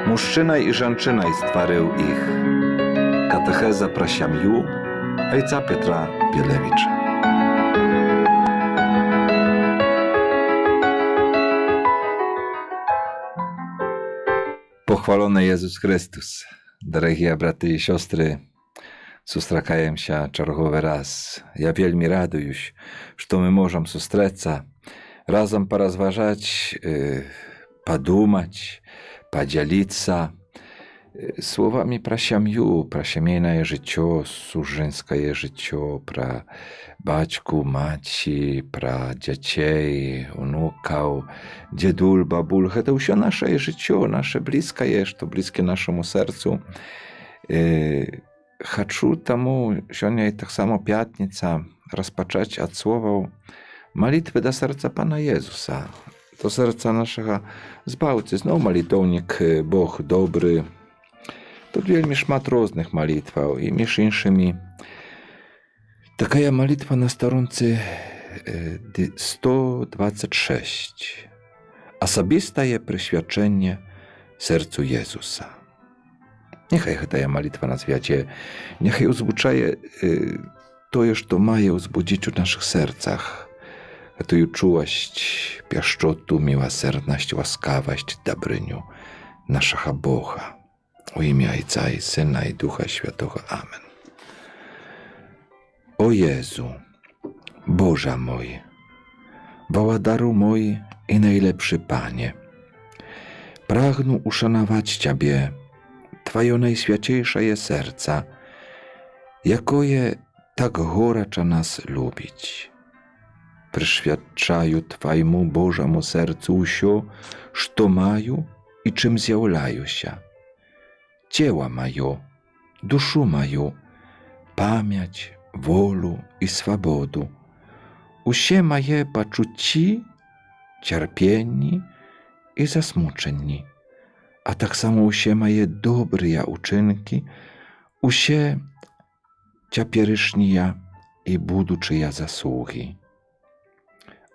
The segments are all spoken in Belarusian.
Мужчина і жанчина створив їх. Катехеза про сім'ю ojca Piotra Bielewicza. Pochwalony Jezus Chrystus. Дорогі брати і сестри, сустракаємося черговий раз. Я вельми радуюсь, що ми можемо зустрітися, разом порозважати, подумать, поделиться słowami про сім'ю, про сімейне життя, суженське життя, про батьку, матці, про дітей, онуків, дідуль, бабуль. Це все наше життя, наше близьке, що близьке нашому серцю. Хочу тому, сьогодні так само п'ятниця, розпочати від слова молитви до серця Пана Єзуса, do serca naszego Zbawcy. Znowu molitownik Bóg dobry. To wielmi szmat różnych molitw i między innymi taka molitwa na stronce 126. Osobiste przyświadczenie sercu Jezusa. Niechaj ta molitwa na świecie, niechaj uzbuczaje to, co ma uzbudzić w naszych sercach. Tę czułość, pieszczotu, miłosierność, łaskawość, dobryniu naszego Boga. U imię Ojca i Syna i Ducha Świętego. Amen. O Jezu, Boże mój, Władaru mój i najlepszy Panie, pragnę uszanować Ciebie, Twoje najświętejsze serca, jakoje tak goracza nas lubić. Przyświadczaju Twojemu Bożemu sercu все, co mają i czym zjawlają się. Ciała moje, duszu moją, pamięć, wolę i swobodę. Usie moje poczuci, cierpieni i zasmuczeni, a tak samo usie moje dobre uczynki, usie ciapierycznia i buduczyja zasługi.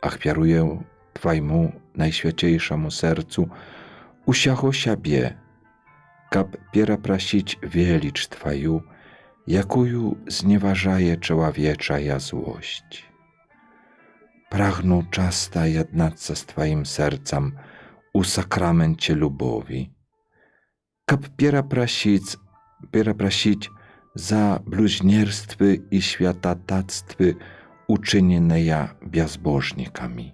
Ach, wiaruję Twojemu najświętejszemu sercu usiacho siebie, kab piera prosić wielicz Twoją, jakuju znieważaje człowiecza ja złość. Pragnę często jednać z Twoim sercem u sakramencie lubowi, kab piera prosić za bluźnierstwy i świętotactwy uczynione ja bezbożnikami.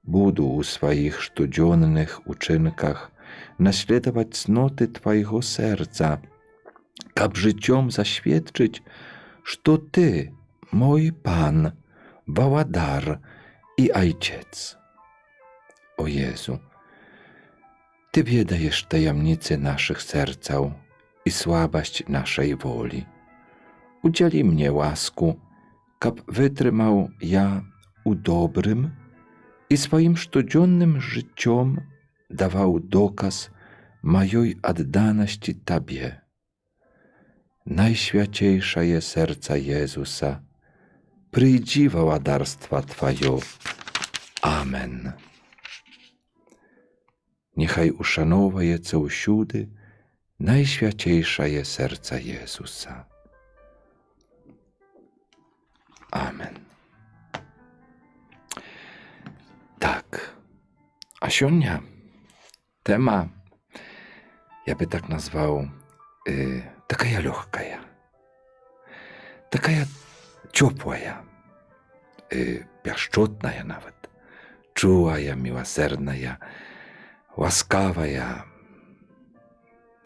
Budu u swoich codziennych uczynkach naśladować cnoty Twojego serca, kab życiom zaświadczyć, że Ty, mój Pan, Władaar i Ojciec. O Jezu, Ty wiedajesz tajemnice naszych serceł i słabość naszej woli. Udzieli mnie łasku, kab wytrzymał ja u dobrym i swoim codziennym życiom dawał dokaz mojej oddaności Tobie. Najświętejsze je serca Jezusa, przyjdź władarstwa Twoje. Amen. Niechaj uszanowaje co uszudy najświętejsze je serca Jezusa. Amen. Tak. A sionia tema, ja by tak nazwał, taka ja lekka, taka ja ciepła, piaszczotna ja nawet, czuła ja, miłosierna ja, łaskawa ja,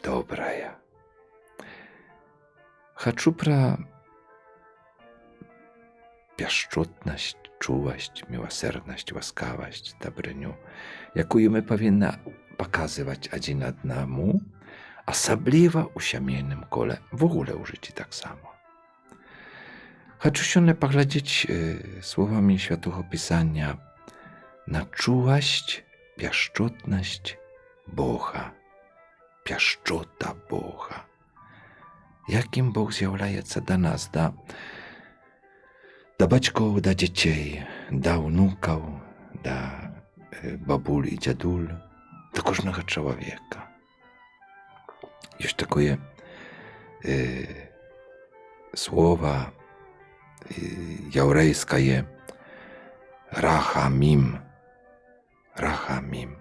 dobra ja. Хочу про piaszczotność, czułość, miłosierność, łaskawość, dobryniu, jaką my powinna pokazywać один одному, особливо u семейnym kole, w ogóle u życiu tak samo. Хочу się poglądać słowami Świętego Pisania na czułość, piaszczotność Boga, piaszczota Boga. Jakim Bóg zjawляється do nas, do baćków, do dzieci, do wnuków, do бабуль і дзядуль, да кожнага чалавека. Ёсць такое слова яўрэйскае рахамім. Рахамім.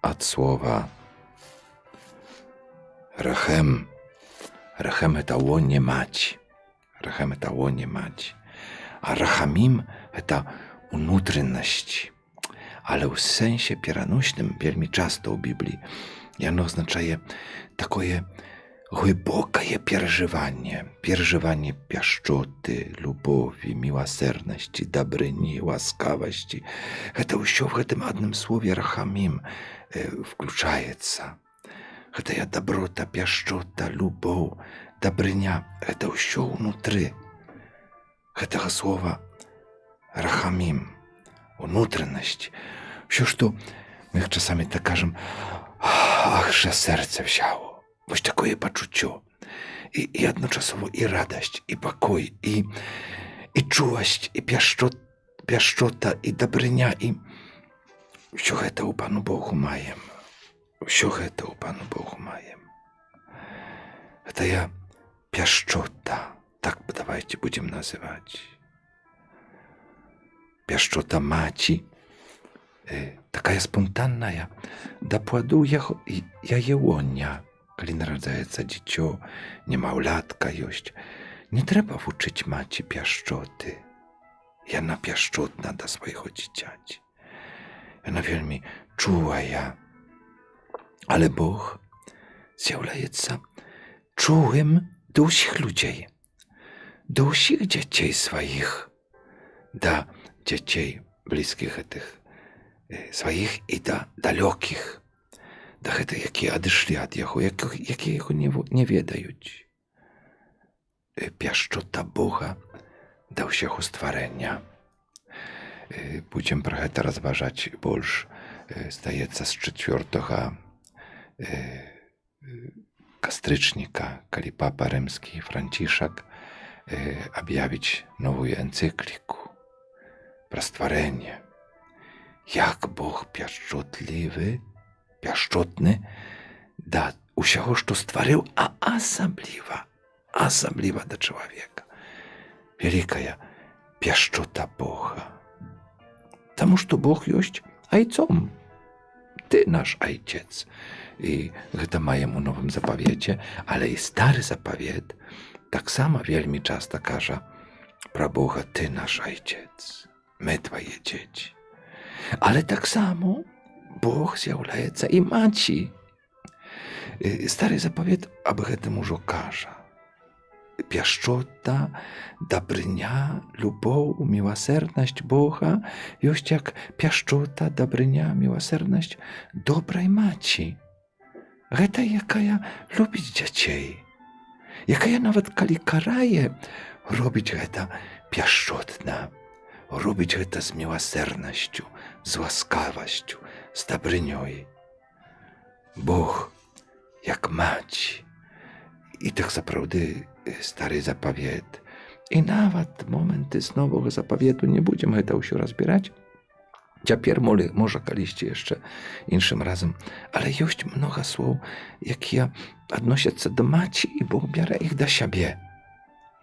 Ад слова рахем. Рахем — это лоне мать. Рахем — это лоне мать. А рахамім — это унутреннасць. Але ў сэнсе пераносным вельмі часта ў Бібліі яно азначае такое глыбокае перажыванне, перажыванне пяшчоты, любові, міласэрнасці, дабрыні, ласкавасці. Гэта ўсё в гэтым адным слове рахамім включаецца. Гэтая даброта, пяшчота, любоў, дабрыня — гэта ўсё ўнутры гэтага слова рахамім, унутранасць. Усё, што мы часамі так кажам, ах, жа сэрца взяло. Вось такое пачуццё. І адначасова і радасць, і пакой, і чуласць, і пяшчота, і дабрыня, і ўсё гэта ў Пану Богу маем. Усё гэта ў Пану Богу маем. Гэтая пяшчота, так давайте будзем называць. Пяшчота маці, такая спонтанная, да пладу яе лоня. Калі нарадзаецца дзіцё, немаўлятка ёсць, не трэба вучыць маці пяшчоты. Яна пяшчотна да свайго дзіцяці. Яна вельмі чулая. Але Бог з'яўляецца чулым да ўсіх людзей, да ўсіх дзяцей сваіх, да дзяцей блізкіх гэтых сваіх і да далёкіх, да гэтых, якія адышлі ад яго, якія яго не ведаюць. Пяшчота Бога да ўсяго стварэння. Будзем пра гэта разважаць больш, здаецца, з 4 кастрычніка, калі папа рымскі Францішак аб'явіць новую энцыкліку пра стварэнне. Як Бог пяшчотлівы, пяшчотны да ўсяго, што стварыў, а асабліва да чалавека. Вялікая пяшчота Бога. Таму што Бог ёсць айцом. Ты наш айцец. І гэта маем у новым запавеце, але і стары запавет таксама вельмі часта кажа пра Бога: ты наш айцец, мы твае дзеці. Але таксама Бог з'яўляецца і маці. Стары запавет аб гэтым ужо кажа. Пяшчота, дабрыня, любоў, міласэрнасць Бога ёсць як пяшчота, дабрыня, міласэрнасць добрай маці. Гэта якая любіць дзяцей, якая нават калі карае, робіць гэта пяшчотна, робіць гэта з міласэрнасцю, з ласкавасцю, з дабрынёй. Бог як маці. І так сапраўды стары запавет. І нават моманты з новага запавету, не будзем гэта ўсё разбіраць. Цяпер, можа, калісьці яшчэ іншым разам. Але ёсць многа слоў, якія адносяцца да маці, і Бог бярэ іх да сябе.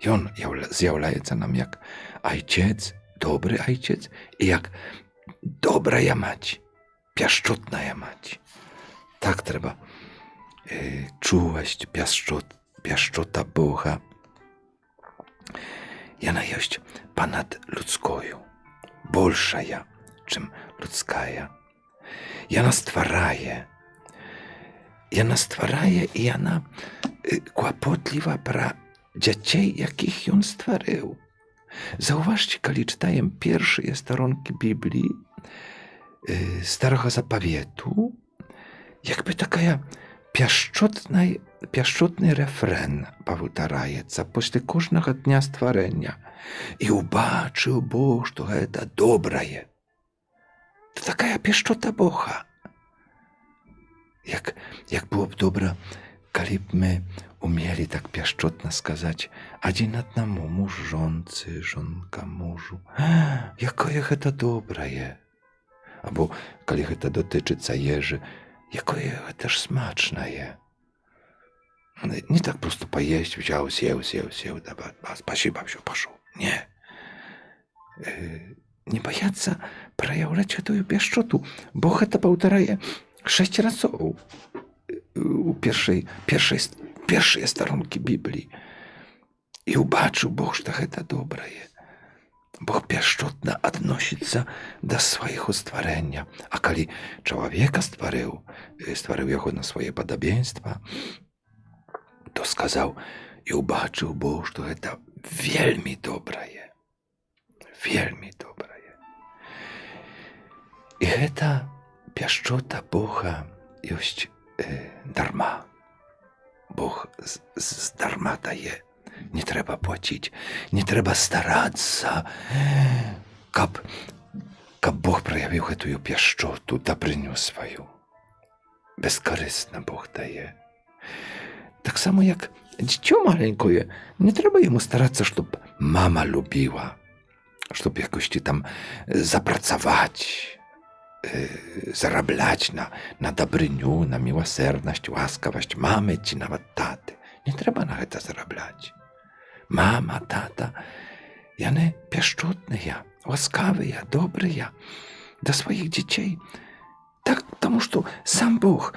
Ён з'яўляецца нам як айцец, добры айцец, і як добрая маць, пяшчотная маць. Так трэба чуласць, пяшчота Бога. Яна ёсць панад людскою, большая, чым людская. Яна стварае. Яна стварае, і яна клапотліва пра дзяцей, якіх ён стварыў. Заўважце, калі чытаем першыя старонкі Бібліі, старага запавету, як бы такая пяшчотны рэфрэн паўтараецца пасля кожнага дня стварэння. І ўбачыў Бог, што гэта добрае. Это такая пяшчота Бога. Як было б добра, калі б мы umieli tak pieszczotno skazać, один одному, муж żoncy, żonka mężu. Jakoje to dobre je. Albo, kali to dotyczy jeży, jakoje też smaczne je. Nie tak prostu pojeść, wziął, zjeł, spasiba, wziął, poszł. Nie. Nie бояться проявлять эту pieszczotu. Бог это повторяє 6 разів у першej сторонки Библии. И убачил Бог, что это доброе. Бог pieszczotно относится до своего створения. А коли человека створил его на свое подобенство, то сказал, и убачил Бог, что это вельми доброе. Вельми доброе. I ta pieszczota Boga jest darma. Bóg zdarma daje. Nie trzeba płacić, nie trzeba starać się. Kab Bóg проявил эту pieszczotu, добрыню свою. Bezkorystna Bóg daje. Tak samo jak dziecko maleńkie, nie trzeba jemu starać się, żeby mama lubiła, żeby jakoś tam zapracować. Zarabiać na dobryniu, na miłosierność, łaskawość mamy ci nawet taty. Nie trzeba na to zarabiać. Mama, tata, one pieszczotne ja, łaskawe ja, dobre ja do swoich dzieci. Tak, потому что sam Bóg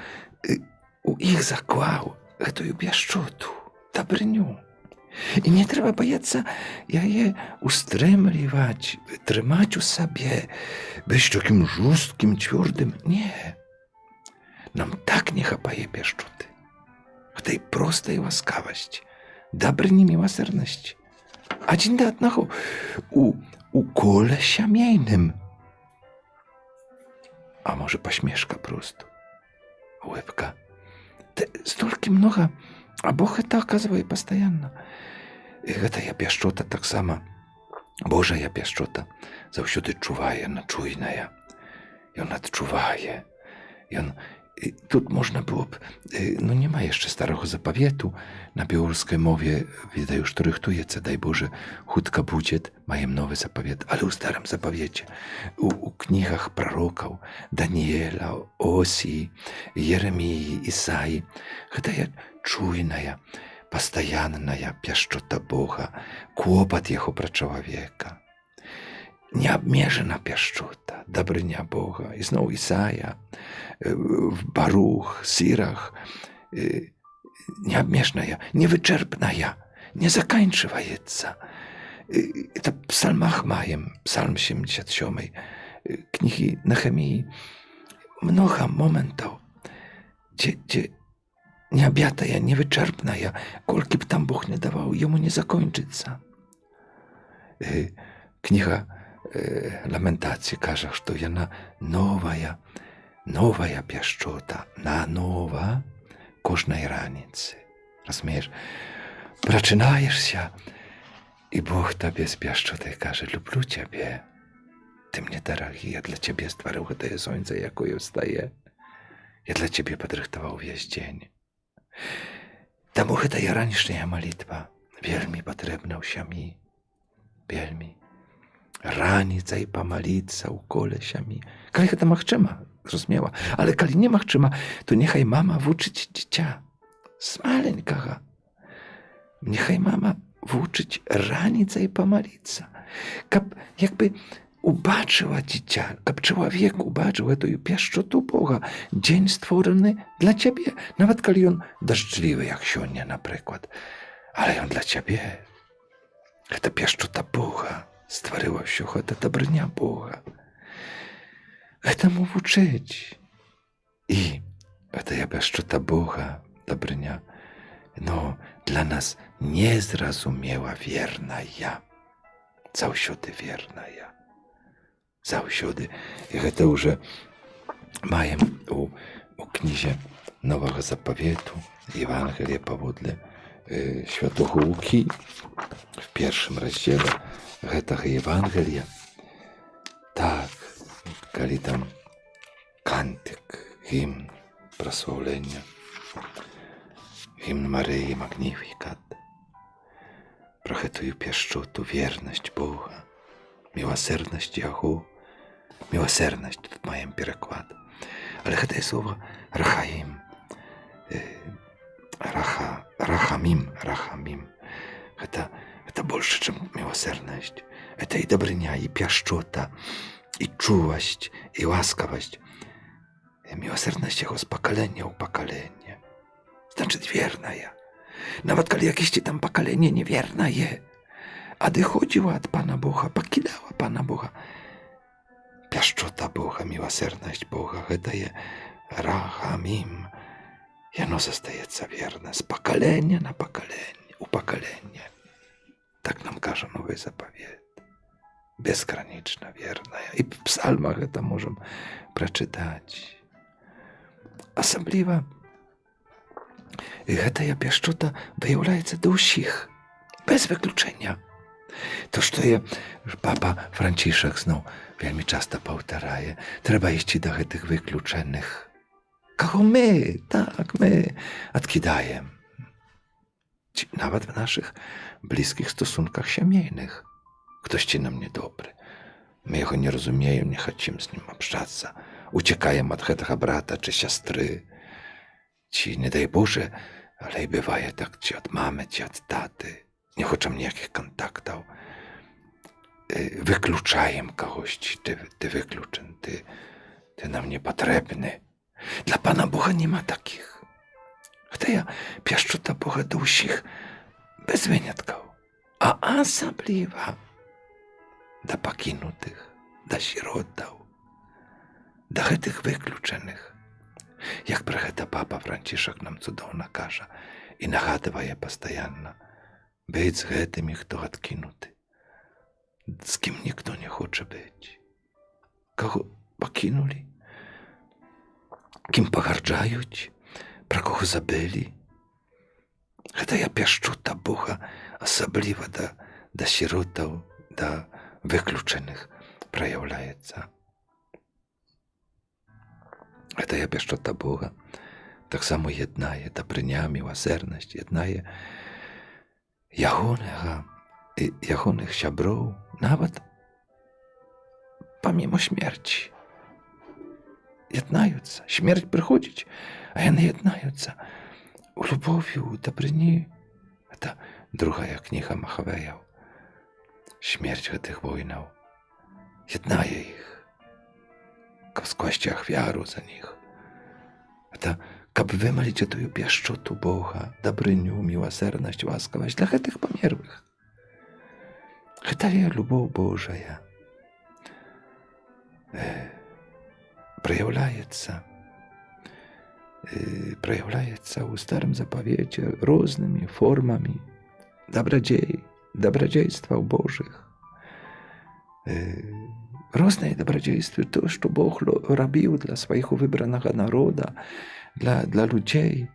u ich zakłał tę pieszczotu, dobryniu. I nie trzeba бояться je ustремливать, trzymać u sobie, być takim żustkim, twardym. Nie. Nam tak nie chapaje pieszczoty. W tej prostej łaskawości, dobryni miłosierności. Один do одного u kolesia miejnym. A może pośmieszka prosto. Łebka. Stолько много. А Бог это оказывает постоянно. Это я pieszczota так само. Божая pieszczota завсёды чуває, она чуйная. I on odczuwaje. I тут można było, no nie ma jeszcze starego zapawietu. Na białoruskiej mowie, widać już to rychtujecie, daj Boże, chudka będzie, mają nowy zapawiet, ale u starym zapawiecie, u knigach proroków, Daniela, Osii, Jeremii, Isai, to jest czujna, постоянная pieszczota Boga, kłopot Jego pro człowieka. Nieobmierzona pieszczota, dobrynia Boga. I znowu Isaja, w Baruch, Sirach, nieobmierzona, niewyczerpna, niezakończywająca. To w psalmach mają, psalm 77, kniги Nehemii, mnogo momentów, gdzie nieobjata, niewyczerpna, kolki by tam Bóg nie dawał, jemu nie zakończyć się. Kniga Lamentacji każe, że ona nowa pieszczota, na nowa każdej ranicy. Rozumiesz? Zaczynajesz się i Bóg tobie z pieszczoty każe, lubię ciebie. Ty mnie drogi, ja dla ciebie stworzył to słońce, jakie wstaje. Ja dla ciebie podrychtował wieś dzień. Тому ta raniczna modlitwa wielmi potrzebna się mi. Wielmi. Раніцай памаліцца ў колесямі. Калі гэта магчыма, зразумела, але калі не магчыма, то няхай мама вучыць дзіця з маленькага. Няхай мама вучыць раніцай памаліцца, каб як бы убачыла дзіця, каб чалавек убачыў гэтую pieszczоту Бога. Дзень створаны для цябе, нават калі ён дажджлівы, як сёння, напрыклад. Але ён для цябе. Гэта pieszczota Бога. Stworzyła się ta dobrynia Boga. Этому uczyć. I ta pieszczota Boga, dobrynia, no dla nas niezrozumiała wierna ja. Zawsiody wierna ja. Zawsiody. I to już mają u knizie Nowego Zapawietu, Ewangelia powodle świętego Łuki w pierwszym rozdziale гэтага Євангелія. Так, калі там кантык, гімн, праслаўлення. Hymn Maryi Magnificat. Про эту пяшчоту, верность Бога, милосердность Яго, милосердность, тут маем переклад. Але гэтае слово рахаим, рахамим. Это больше, чем милосердность. Это и добрыня, и пяшчота, и чувость, и ласковость. Милосердность Яго з пакалення ў пакаленне. Значит, верная. Nawet kali jakieś tam pokolenie niewierne, odchodziła od Pana Boga, покидала Pana Boga. Pieszczota Boga, miłosierność Boga, to jest rachamim. I ono zostaje wierne z pokolenia na pokolenie, u pokolenie. Tak nam każe Nowy Zapowiedź. Bezgraniczna, wierna. I w psalmach to możemy przeczytać. Особливо гэтая пяшчота выяўляецца да ўсіх, без выключэння. То, што папа Францішак зноў вельмі часта паўтарае, трэба ісці да гэтых выключаных. Каго мы, так, мы адкідаем. Нават в нашых блізкіх стасунках сямейных. Хтосьці нам недобры. Мы яго не разумеем, не хацім з ним абшчацца. Уцякаем ад гэтага брата чи сястры. Ці, не дай Боже, але й бывае так, ці ад мамы, ці ад таты. Не хочам ніякіх контактаў. Выключаем кагосьці, ты выключен, ты нам не патрэбны. Для Пана Бога нема такіх. Гэтая пяшчота Бога да ўсіх, без выняткаў. А асабліва да пакінутых, да сіротаў, да гэтых выключаных. Як пра гэта папа Францішак нам цудоўна кажа і нагадвае пастаянна быць з гэтымі, хто адкінуты, з кім ніхто не хоча быць, каго пакінулі, кім пагарджаюць, пра кого забылі. Гэтая пяшчота Бога асабліва да сіротаў, да выключаных праяўляецца. Гэтая пяшчота Бога таксама яднае дабрыня, міласерднасць, яднае ягоных сяброў, нават памімо смерці. Яднаюцца. Смерць прыходзіць, а яны яднаюцца у любові, у дабрыні. Гэта другая кніга Махавеяў. Смерць гэтых воінаў яднае іх. Каб скласці ахвяру за них. Это каб вымаліць этую пяшчоту Бога, дабрыню, міласерднасць, ласкавасць для гэтых памерлых. Гэтая любоў Божая праяўляецца ў Старым Запавеце рознымі формамі добрадзействаў Божых. Розныя добрадзействы, то, што Бог рабіў для свайго выбранага народа, для людзей.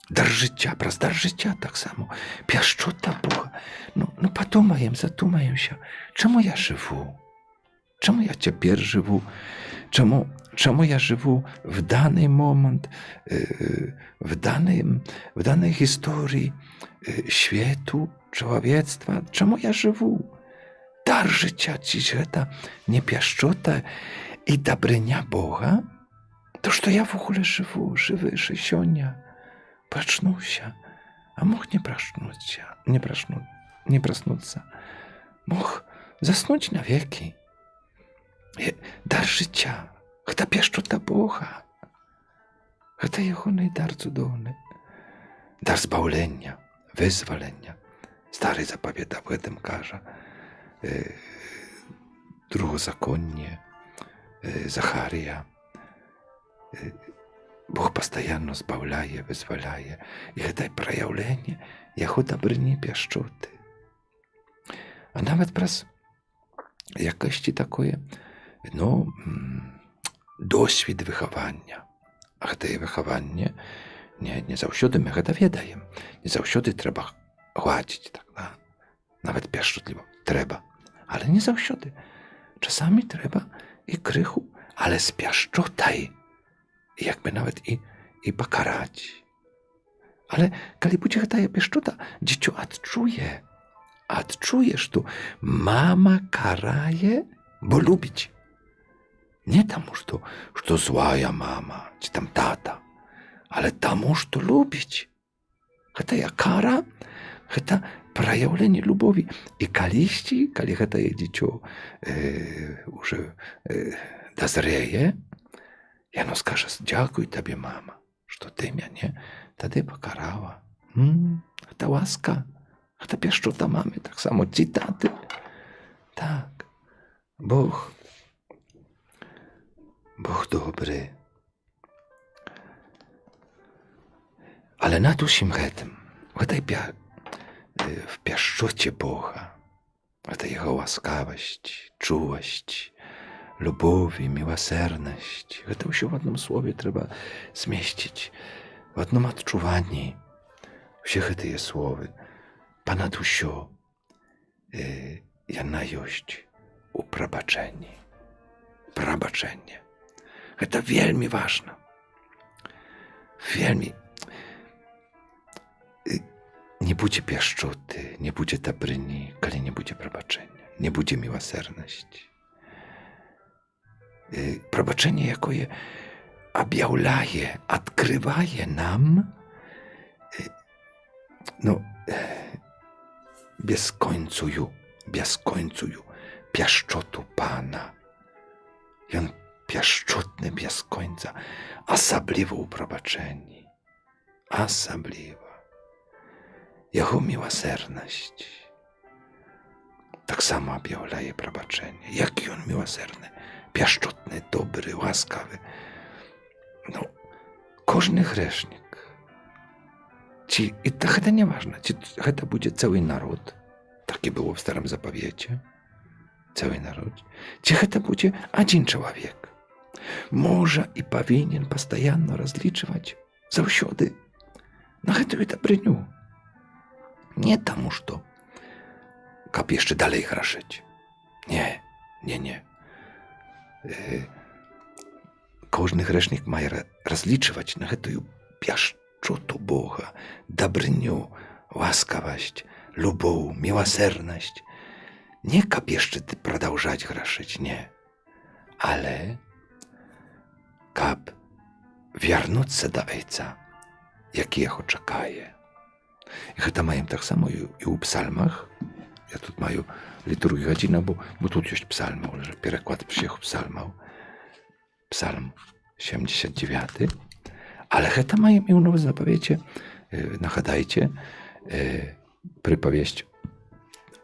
Дар жыцця, праз дар жыцця таксама. Пяшчота Бога. Ну, падумаем, задумаемся, чаму я жыву? Чаму я цяпер жыву? Чаму я жыву в даний момент, в даній гісторії світу, чоловіцтва? Чаму я живу? Дар життя, ці ж гэта не пяшчота і дабрыня Бога? То, што я в огуле жыву, жывы сёння, прачнуўся, а мог не праснуцца, мог заснуць навекі. Дар жыцця, гэта пяшчота Бога, гэта ягоны дар цудоўны, дар збаўлення, вызвалення. Стары Запавет аб гэтым кажа. Другозаконне, Захарія. Бог пастаянна збаўляе, вызваляе, і гэта праяўленне яго дабрыні, пяшчоты. А нават праз якасці такое, досвід выхавання. А гэтае выхаванне не заўсёды мы гэта ведаем, не заўсёды трэба гладзіць, так, нават пяшчотліва трэба, але не заўсёды. Часамі трэба і крыху, але з пяшчотай, як бы нават і пакараць. Ale kiedy będzie hetaja pieszczota, dzieciu odczujesz tu, mama karaje, bo lubić. Nie tamu, że złaja mama, czy tam tata, ale tamu, że lubić. Hetaja kara, heta проявление любови. И калисти, коли это дитё уже дозреє, і оно скаже, дякую тобі, мама, що ти мене тоді покарала. Це ласка, це піщота мами, так само ці тати. Так, Бог добрий. Але над усім гэтым, w pieszczocie Boga, ta Jego łaskawość, czułość, lubowi, miłosierność. To się w jednym słowie trzeba zmieścić, w jednym odczuwaniu wszystkie te słowy. Ponad wszystko jana jest u probaczenia. Probaczenie. To wielmi ważne. Wielmi. Nie będzie pieszczoty, nie będzie dobryni, kiedy nie będzie probaczenia, nie będzie miłosierności. Probaczenie, jakie objawlaje, odkrywaje nam bezkońcuju pieszczotu Pana. I on pieszczotny bez końca, osobliwo u probaczeni, osobliwo. Jego miłosierność tak samo objawlaje probaczenie. Jaki on miłosierny, pieszczotny, dobry, łaskawy. Każdy grzesznik. I to nieważne, czy to będzie cały naród, takie było w Starym Zapowiecie, cały naród, czy to będzie jeden człowiek. Może i powinien postajanno rozliczywać zawsiody na tę dobryniu. Nie tamu, że kap jeszcze dalej graszyć. Nie. Każdy grzesznik ma rozliczywać na tę pieszczotu Boga, dobryniu, łaskawość, lubow, miłosierność. Nie kap jeszcze продолжать graszyć, nie. Ale kap wiernuться do Ojca, jaki Jego czekaje. I to mają tak samo i u psalmach. Ja tu mają liturgię godzina, bo tu jest psalm, ale przekład wszystkich psalmów. Psalm 79. Ale to mają i u Nowym Zapowiecie, nachadajcie, przypowieść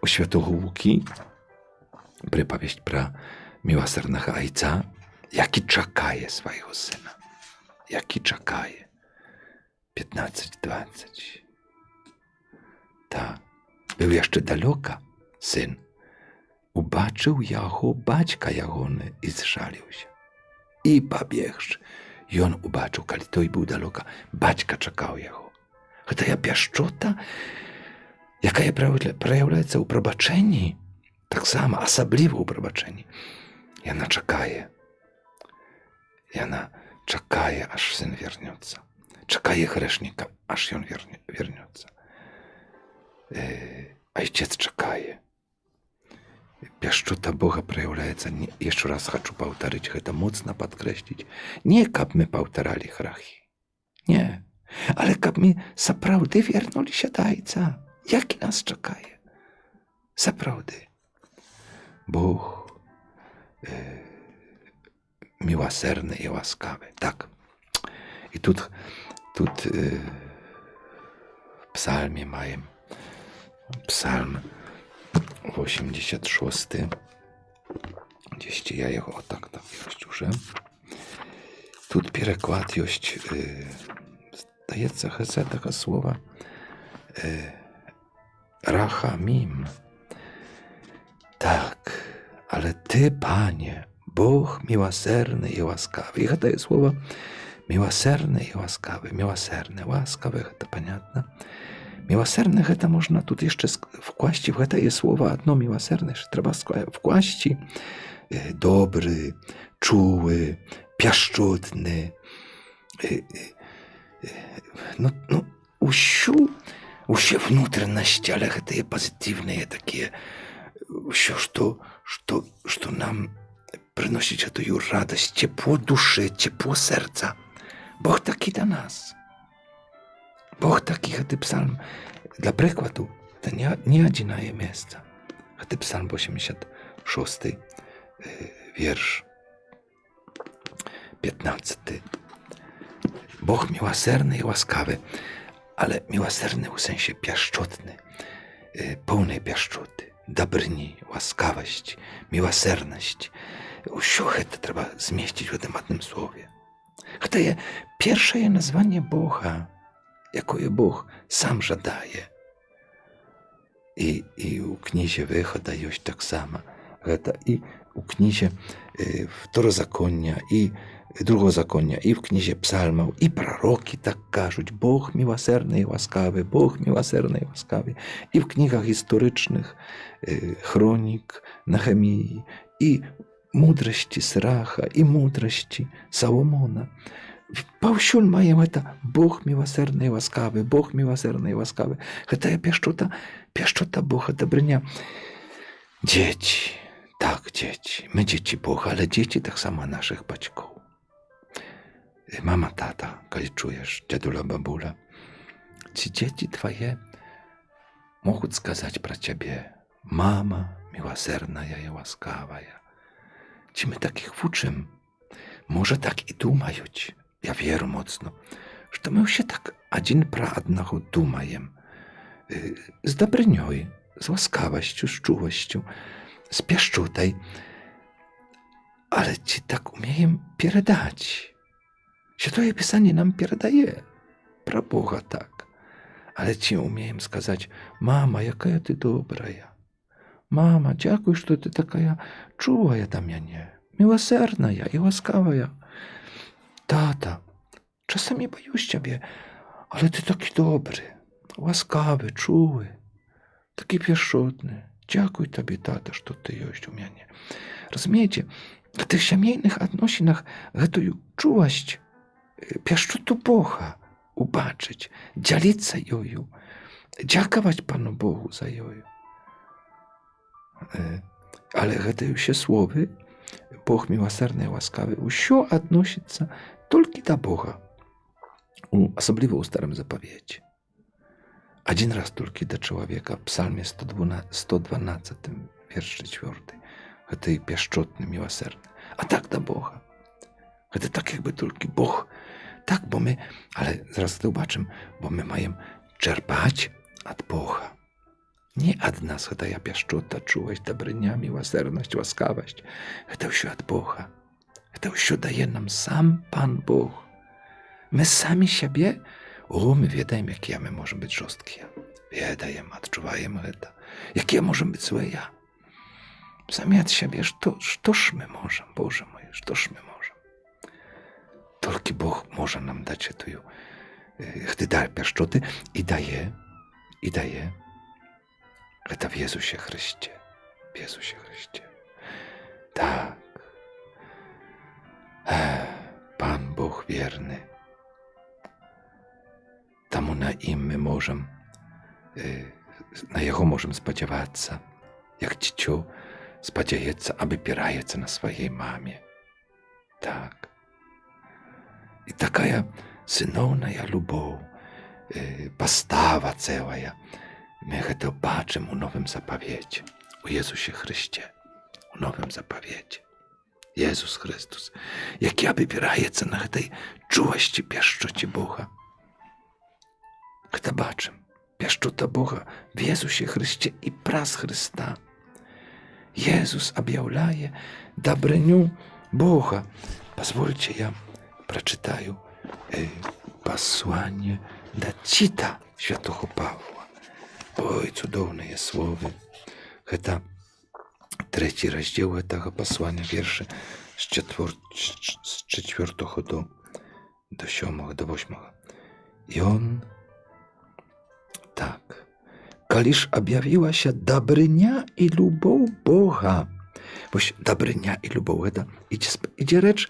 u świętego Łuki, przypowieść pra miłosiernego Ojca, jaki czekaje swojego syna. Jaki czekaje. 15-20. Był jeszcze daleko syn. Ubaczył jego baćka jagony i zżalił się. I pobiegł. I on ubaczył, kiedy to i był daleko. Baćka czekał jego. To ja pieszczota, jaka przejawia u probaczeni, tak samo, osobliwo u probaczeni. Jana czekaje, aż syn wierniąca. Czekaje grzesznika, aż on wierniąca. Ojciec czekaje. Pieszczota Boga przejawia, jeszcze raz chcę powtórzyć, to mocno podkreślić. Nie kap my powtarzali grachy. Nie. Ale kap my naprawdę wierнули się do Ojca. Jaki nas czekaje? Naprawdę. Bóg miłosierny i łaskawy. Tak. I tu w psalmie mają Psalm 86. Gdzieś ja jego tak rozciuszę. Tu przekład jest zdaється się taka słowa Rachamim. Tak, ale Ty, Panie, Bóg miłosierny i łaskawy. I to jest słowo miłosierny i łaskawy. Miłosierny, łaskawy, to понятно. Miłosierny, to można tu jeszcze wkłaść w te słowa jedno miłosierny, że trzeba wkłaść dobry, czuły, pieszczotny. усе внутренности, але гэтыя пазітыўныя такія, ўсё, што нам прыносіць гэтую радасць, цепло душы, цепло сэрца. Бог такі да нас. Бог такі, гэты псалм, для прыкладу, это не адзінае месца. Гэты псалм 86, wiersz 15. Бог miłosierny i łaskawy, ale miłosierny w sensie pieszczotny, pełnej pieszczoty, dobryni, łaskawość, miłosierność. Усё to trzeba zmieścić w tym jednym słowie. To jest pierwsze nazwanie Boga, jakie Bóg sam żadaje. I u knizie Wychoda jest tak samo. I u knizie Wtorozakonnia, i Drugozakonnia, i w knizie Psalmów, i proroki tak кажуть. Bóg miłosierny i łaskawy, Bóg miłosierny i łaskawy. I w knigach historycznych, Chronik, Nehemii, i mądrości Syracha, i mądrości Salomona. Паўсюль маем это Бог милосердный и ласкавый, Бог милосердный и ласкавый. Гэтая пяшчота Бога, добрыня. Дзеці, так, дзеці, мы дзеці Бога, але дзеці таксама нашых бацькоў. Мама, тата, калі чуеш, дзядуля, бабуля, ці дзеці твае могуць сказаць пра цябе: мама милосердная и ласкавая. Ці мы такіх вучым? Можа, так і думаюць. Ja wierzę mocno, że my się tak один про одного думаем. Z dobrynją, z łaskawością, z czułością, z pieszczoтой. Ale ci tak umieją передać. Święte Pisanie nam переdaje. Про Boga tak. Ale ci umieją сказать: mama, jaka ty dobrая. Mama, dziękuję, że ty taka czułая do mnie. Miłosierna i łaskawa. Tata, czasami boюсь ciebie, ale ty taki dobry, łaskawy, czuły, taki pieszczotny. Dziękuję tobie, tata, że ty jesteś u mnie. Rozumiecie? W tych семейnych odnosinach tę czułość, pieszczotu Boga ubaczyć, dzielić się joju, dziękować Panu Bogu za joju. Ale te się słowy, Бог милосердный и ласкавый, усё относится только до Бога. Особливо у Старым Заповеті. Один раз только до человека в Псалме 112, wiersz 4. Это и pieszczotny, miłosierny. A tak do Boga. To tak jakby tylko Bóg. Tak, bo my, ale zaraz to zobaczymy, bo my mamy czerpać od Boga. Nie od nas, ta pieszczota, czułość, dobrynia, miłosierność, łaskawość. To wszystko od Boga. To wszystko daje nam sam Pan Bóg. My sami siebie, my wiedzimy, jakie my możemy być żorstkie. Wiedzimy, odczuwajemy to. Jakie możemy być złe. Sami od siebie, cóż my możemy, Boże mój, cóż my możemy. Tylko Bóg może nam dać tę dar pieszczoty i daje. To w Jezusie Chryście. W Jezusie Chryście. Tak. Pan Bóg wierny. Tamu na im my możemy, na Jego możemy spodziewać się, jak dziecię spodzieje się, aby pieraje się na swojej mamie. Tak. I taka synowna lubow, postawa cała. My to baczymy u Nowym Zapowiecie, u Jezusie Chryście, u Nowym Zapowiecie. Jezus Chrystus, jak ja wybieraję się na tej czułości pieszczoci Boga. To baczymy, pieszczota Boga w Jezusie Chryście i pras Chrysta. Jezus objawляє dobryniu Boga. Pozwólcie, ja przeczytаю posłanie do Tita świętego Pawła. Oj, cudowne jest słowo. To 3 rozdział tego posłania, wiersze z 4 do 7, do 8. I on tak. Kaliż objawiła się dobrynia i lubow Boga. Boś dobrynia i lubow, to idzie rzecz,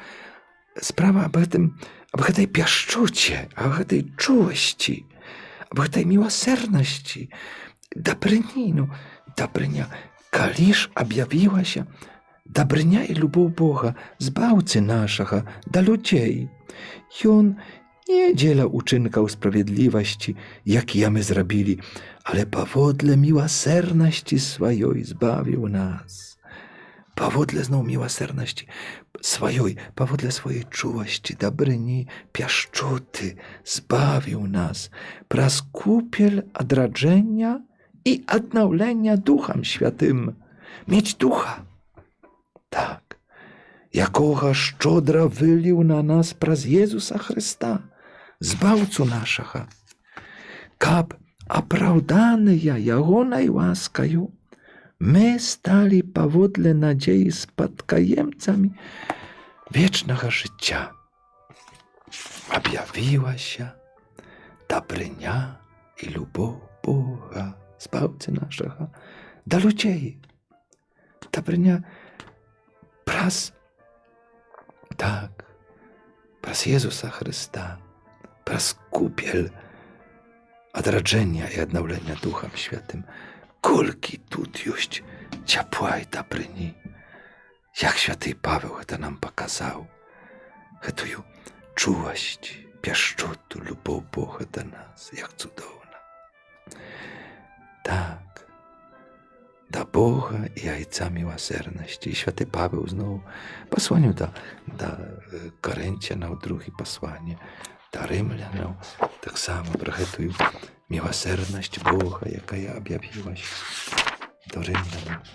sprawa o tej pieszczocie, o tej czułości, або гэтай міласэрнасці, дабрыні, дабрыня, калі ж аб'явілася дабрыня і любоў Бога, збаўцы нашага, да людзей. Ён не дзеля учынкаў справядлівасці, якія мы зрабілі, але паводле міласэрнасці сваёй збавіў нас. Паводле зноў міласэрнасці сваёй, паводле сваёй чувасці, дабрыні, пяшчоты збавіў нас праз купель адраджэння і аднаўлення Духам Святым. Мець Духа, так, якога шчодра выліў на нас праз Езуса Хрыста, збаўцу нашага, каб апраўданыя ягонай ласкаю мы сталі паводле надзеі спадкаемцамі вечнага жыцця. Аб'явілася дабрыня і любоў Бога, збаўцы нашага, да людзей. Дабрыня праз Езуса Хрыста, праз купель адраджэння і аднаўлення Духам Святым. Колькі тут ёсць цяпла і дабрыні. Як святы Павел гэта нам паказаў, гэтую чувасць, пяшчоту, любоў Бога да нас, як цудоўна. Так, да Бога і Айца міласэрнасці. І святы Павел зноў пасланню да Карынцянаў, друге пасланне, да рымлянаў, таксама пра гэтую міласэрнасць Бога, якая аб'явілася. До рымлянаў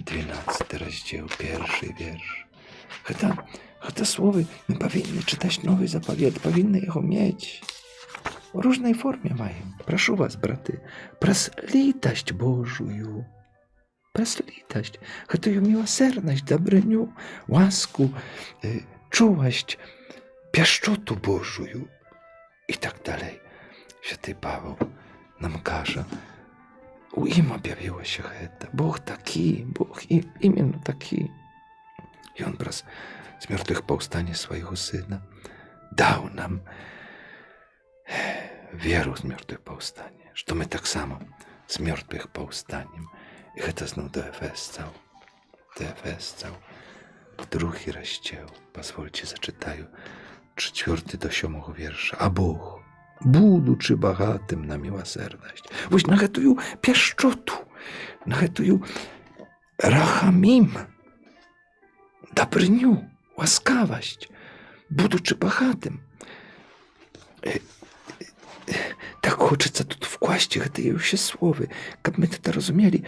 12 раздзел, 1 верш. Гэта словы мы павінны чытаць новы запавет, павінны яго мець. У różnej форме маем. Прашу вас, браты, праз літасць Божую, праз літасць, гэтую міласэрнасць, дабрыню, ласку, чувасць, пяшчоту Божую і так далей. Святы Павел нам кажа, у ім аб'явілася гэта. Бог такі, Бог іменно такі. Ён праз з мёртвых паўстання свайго сына даў нам веру з мёртвых паўстання, што мы таксама з мёртвых паўстанем. І гэта зноў да Ефесцаў, другі раздзел. Пазвольце зачытаю 4 до 7 верша. А Бог, будучы багатым на міласэрнасць, вось на гэтую пяшчоту, на гэтую рахамім, дабрыню, ласкавасць, будучы багатым. Так хочацца тут вкласці гэтыя ўсе словы, каб мы гэта разумелі,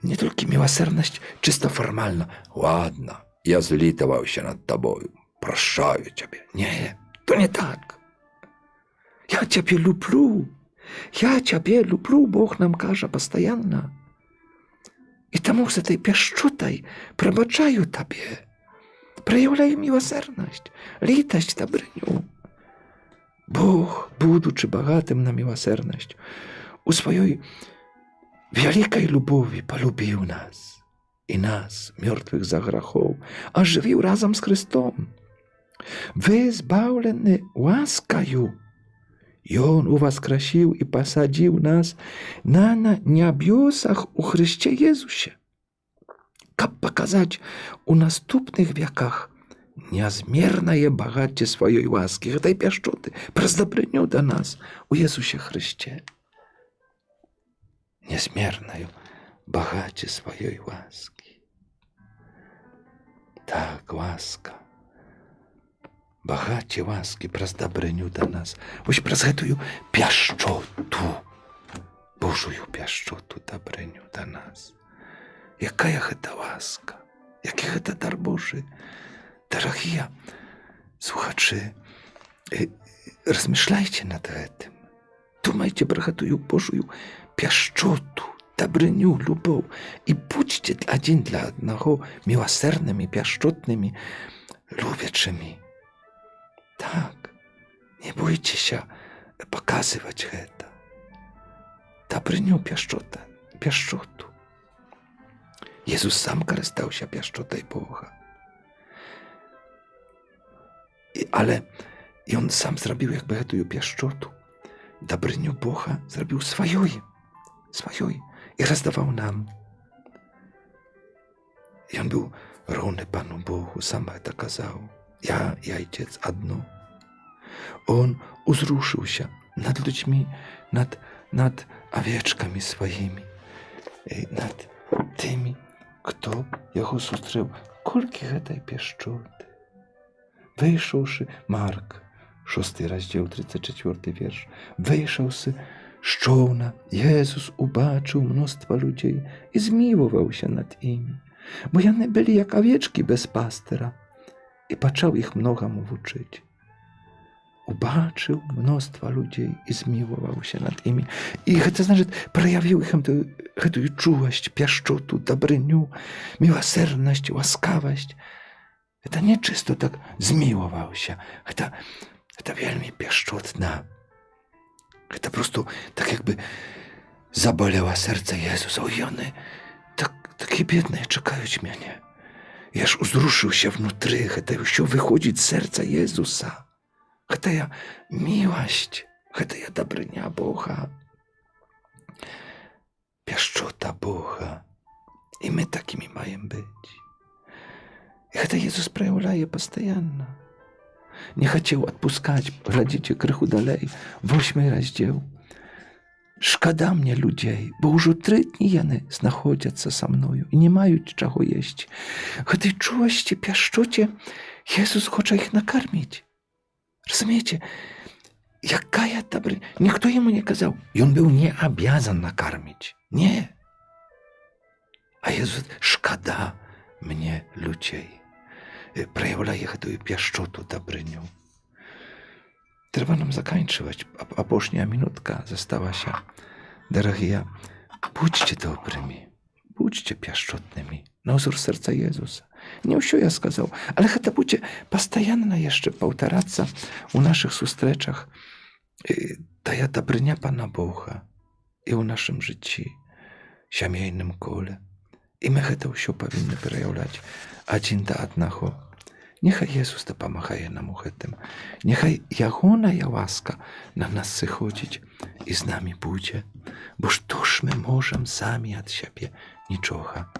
не толькі міласэрнасць чыста фармальна. Ладно, я злітаваўся над табою, прашаю цябе. Не, то не так. Я цябе люблю, Бог нам кажа пастаянна. І таму з этой пяшчотай прабачаю табе, праяўляю міласэрнасць, літасць, дабрыню. Бог, будучы багатым на міласэрнасць, у сваёй вялікай любові палюбіў нас, і нас, мёртвых за грахоў, ажывіў разам з Хрыстом. Вы збаўлены ласкаю. Ён уваскрасіў і пасадзіў нас на нябёсах у Хрысце Езусе, каб паказаць у наступных вяках нязмернае багацце сваёй ласкі, гэтай пяшчоты, праз дабрыню да нас у Езусе Хрысце. Нязмернаю багацце сваёй ласкі. Так, ласка. Багацце ласкі праз дабрыню да нас. Вось праз гэтую пяшчоту, Божую пяшчоту, дабрыню да нас. Якая гэта ласка, які гэта дар Божы. Дарагія слухачы, размышляйце над гэтым. Думайце пра гэтую Божую пяшчоту, дабрыню, любоў і будзьце адзін для аднаго міласэрнымі, пяшчотнымі, любячымі. Так, не бойцеся паказваць гэта. Дабрыню, пяшчоту. Езус сам карыстаўся пяшчотай Бога. Але ён сам зрабіў якby гэтую пяшчоту Добрыню Бога зрабіў сваёй і раздаваў нам. Ён быў роўны Пану Богу, сам гэта казаў. Я і Айцец адно. Он узрушыўся над людзьмі, над авечкамі сваімі, над тымі, хто яго сустрэў. Колькі гэтай пяшчоты. Выйшаўшы, Марк, 6 раздзел, 34 верш, выйшаўшы з чоўна, Езус убачыў мноства людзей і змілаваўся над імі, бо яны былі як авечкі без пастыра, і пачаў іх многаму вучыць. Убачыў мноства людзей і змілаваўся над імі. І гэта значыць, праявіў іх гэтую чуласць, пяшчоту, дабрыню, міласэрнасць, ласкавасць. Гэта не чыста так змілаваўся. Гэта вельмі пяшчотна. Гэта просто так як бы заболела сэрца Езуса. Ой, яны такі бедныя чакаюць мяне. Я ж узрушыўся внутры, гэта ўсё выходзіць з сэрца Езуса. Гэтая міласць, гэтая дабрыня Бога, пяшчота Бога. І мы такімі маем быць. І гэта Езус праяўляе пастаянна. Не хацеў адпускаць, глядзіце крыху далей, 8 раздзел. Шкада мне людзей, бо ўжо 3 дні яны знаходзяцца са мною і не маюць чаго есці. Гэтай чуласці, пяшчоце Езус хоча іх накарміць. Разумееце, якая дабрыня. Ніхто яму не казаў, ён быў не абязан накарміць. Не. А Езус, шкада мне людзей. Праяўляе гэтую пяшчоту, дабрыню. Трэба нам заканчиваць. Апошняя минутка засталася. Дарагія, будьце добрымі, будьце пяшчотнымі на ўзор сэрца Езуса. Не ўсё я сказаў, але гэта будзе пастаянна яшчэ паўтарацца ў нашых сустрэчах. Тая дабрыня Пана Бога і ў нашым жыцці, сямейным коле. І мы гэта ўсё павінны праяўляць адзін да аднаго. Няхай Езус дапамагае нам у гэтым. Няхай ягоная ласка на нас сыходзіць і з намі будзе. Бо што ж мы можам самі ад сябе? Нічога.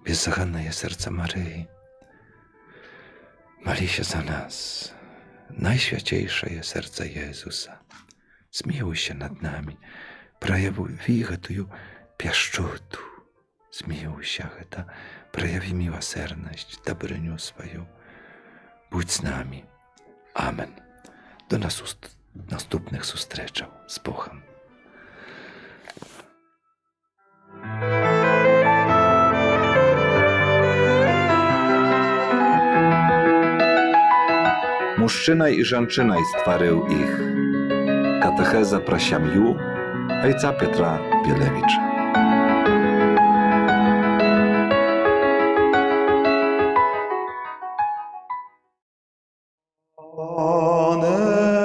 Беззаганнае сэрца Марыі, маліся за нас. Найсвяцейшае сэрца Езуса, змілуйся над намі, праяві гэтую пяшчоту. Змілуйся гэта, праяві міласэрнасць, дабрыню сваю. Будь з намі. Амен. До наступных сустрэчаў з Богом. Мужчына і жанчына стварыў іх. Катэхеза пра сям'ю айца Петра Білевіча.